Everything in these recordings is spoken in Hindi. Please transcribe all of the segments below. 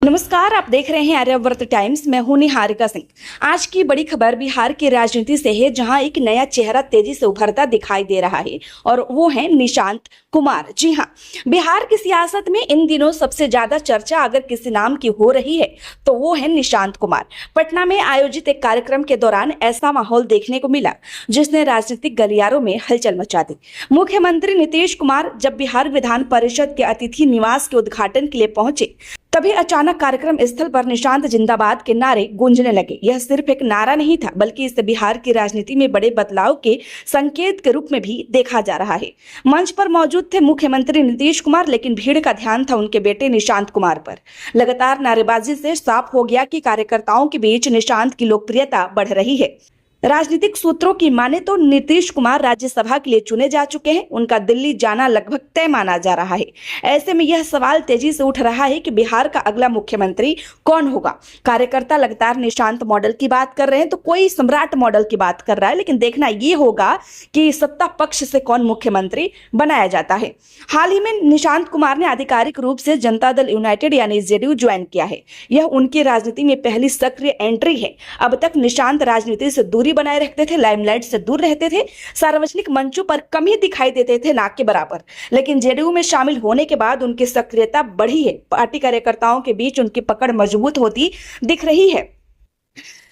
नमस्कार, आप देख रहे हैं आर्यावर्त टाइम्स। मैं हूं निहारिका सिंह। आज की बड़ी खबर बिहार की राजनीति से है, जहां एक नया चेहरा तेजी से उभरता दिखाई दे रहा है और वो है निशांत कुमार। जी हां, बिहार की सियासत में इन दिनों सबसे ज्यादा चर्चा अगर किसी नाम की हो रही है तो वो है निशांत कुमार। पटना में आयोजित एक कार्यक्रम के दौरान ऐसा माहौल देखने को मिला जिसने राजनीतिक गलियारों में हलचल मचा दी। मुख्यमंत्री नीतीश कुमार जब बिहार विधान परिषद के अतिथि निवास के उद्घाटन के लिए पहुंचे, तभी अचानक कार्यक्रम स्थल पर निशांत जिंदाबाद के नारे गूंजने लगे। यह सिर्फ एक नारा नहीं था, बल्कि इसे बिहार की राजनीति में बड़े बदलाव के संकेत के रूप में भी देखा जा रहा है। मंच पर मौजूद थे मुख्यमंत्री नीतीश कुमार, लेकिन भीड़ का ध्यान था उनके बेटे निशांत कुमार पर। लगातार नारेबाजी से साफ हो गया कि कार्यकर्ताओं के बीच निशांत की लोकप्रियता बढ़ रही है। राजनीतिक सूत्रों की माने तो नीतीश कुमार राज्यसभा के लिए चुने जा चुके हैं। उनका दिल्ली जाना लगभग तय माना जा रहा है। ऐसे में यह सवाल तेजी से उठ रहा है कि बिहार का अगला मुख्यमंत्री कौन होगा। कार्यकर्ता लगातार निशांत मॉडल की बात कर रहे हैं, तो कोई सम्राट मॉडल की बात कर रहा है, लेकिन देखना ये होगा कि सत्ता पक्ष से कौन मुख्यमंत्री बनाया जाता है। हाल ही में निशांत कुमार ने आधिकारिक रूप से जनता दल यूनाइटेड यानी जेडीयू ज्वाइन किया है। यह उनकी राजनीति में पहली सक्रिय एंट्री है। अब तक निशांत राजनीति से दूरी बनाए रखते थे, लाइमलाइट से दूर रहते थे, सार्वजनिक मंचों पर कम ही दिखाई देते थे, ना के बराबर। लेकिन जेडीयू में शामिल होने के बाद उनकी सक्रियता बढ़ी है। पार्टी कार्यकर्ताओं के बीच उनकी पकड़ मजबूत होती दिख रही है।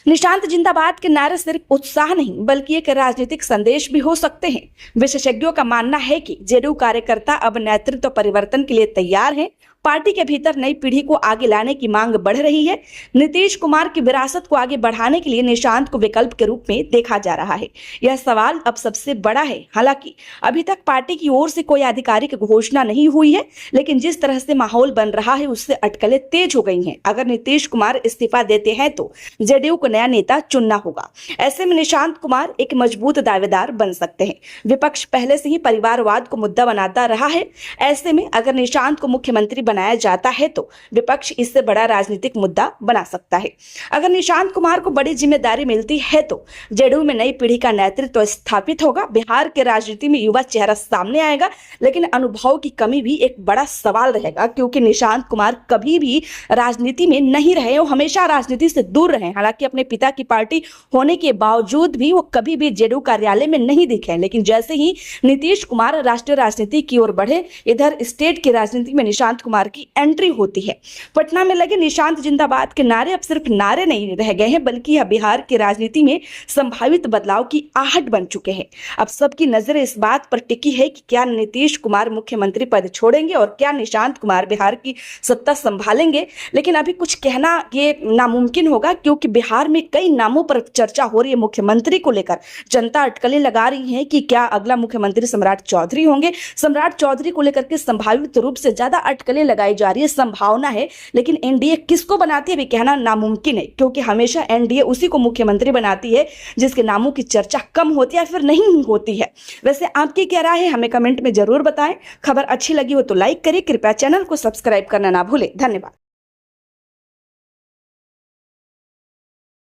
निशांत जिंदाबाद के नारे सिर्फ उत्साह नहीं, बल्कि एक राजनीतिक संदेश भी हो सकते हैं। विशेषज्ञों का मानना है कि जेडीयू कार्यकर्ता अब नेतृत्व परिवर्तन के लिए तैयार हैं। पार्टी के भीतर नई पीढ़ी को आगे लाने की मांग बढ़ रही है। नीतीश कुमार की विरासत को आगे बढ़ाने के लिए निशांत को विकल्प के रूप में देखा जा रहा है। यह सवाल अब सबसे बड़ा है। हालांकि अभी तक पार्टी की ओर से कोई आधिकारिक घोषणा नहीं हुई है, लेकिन जिस तरह से माहौल बन रहा है उससे अटकलें तेज हो गई हैं। अगर नीतीश कुमार इस्तीफा देते हैं तो जेडीयू को नया नेता चुनना होगा। ऐसे में निशांत कुमार एक मजबूत दावेदार बन सकते हैं। विपक्ष पहले से ही परिवारवाद को मुद्दा बनाता रहा है। ऐसे में अगर निशांत को मुख्यमंत्री बनाया जाता है तो विपक्ष इससे बड़ा राजनीतिक मुद्दा बना सकता है। अगर निशांत कुमार को बड़ी जिम्मेदारी मिलती है तो जेडीयू में नई पीढ़ी का नेतृत्व स्थापित होगा। बिहार के राजनीति में युवा चेहरा सामने आएगा, लेकिन अनुभव की कमी भी एक बड़ा सवाल रहेगा, क्योंकि निशांत कुमार कभी भी राजनीति में नहीं रहे, वो हमेशा राजनीति से दूर रहे। हालांकि अपने पिता की पार्टी होने के बावजूद भी वो कभी भी जेडीयू कार्यालय में नहीं दिखे। लेकिन जैसे ही नीतीश कुमार राष्ट्रीय राजनीति की ओर बढ़े, इधर स्टेट की राजनीति में निशांत कुमार की एंट्री होती है। पटना में लगे निशांत जिंदाबाद के नारे अब सिर्फ नारे नहीं रह गए हैं, बल्कि यह बिहार की राजनीति में संभावित बदलाव की आहट बन चुके हैं। अब सबकी नजर इस बात पर टिकी है कि क्या नीतीश कुमार मुख्यमंत्री पद छोड़ेंगे और क्या निशांत कुमार बिहार की सत्ता संभालेंगे। लेकिन अभी कुछ कहना ये नामुमकिन होगा, क्योंकि बिहार में कई नामों पर चर्चा हो रही है। मुख्यमंत्री को लेकर जनता अटकलें लगा रही है कि क्या अगला मुख्यमंत्री सम्राट चौधरी होंगे। सम्राट चौधरी को लेकर के संभावित रूप से ज्यादा अटकलें लगाई जा रही है, संभावना है। लेकिन एनडीए किसको बनाती है भी कहना नामुमकिन है, क्योंकि हमेशा एनडीए उसी को मुख्यमंत्री बनाती है जिसके नामों की चर्चा कम होती है या फिर नहीं होती है। वैसे आपकी क्या राय है, हमें कमेंट में जरूर बताएं। खबर अच्छी लगी हो तो लाइक करें, कृपया चैनल को सब्सक्राइब करना ना भूलें। धन्यवाद।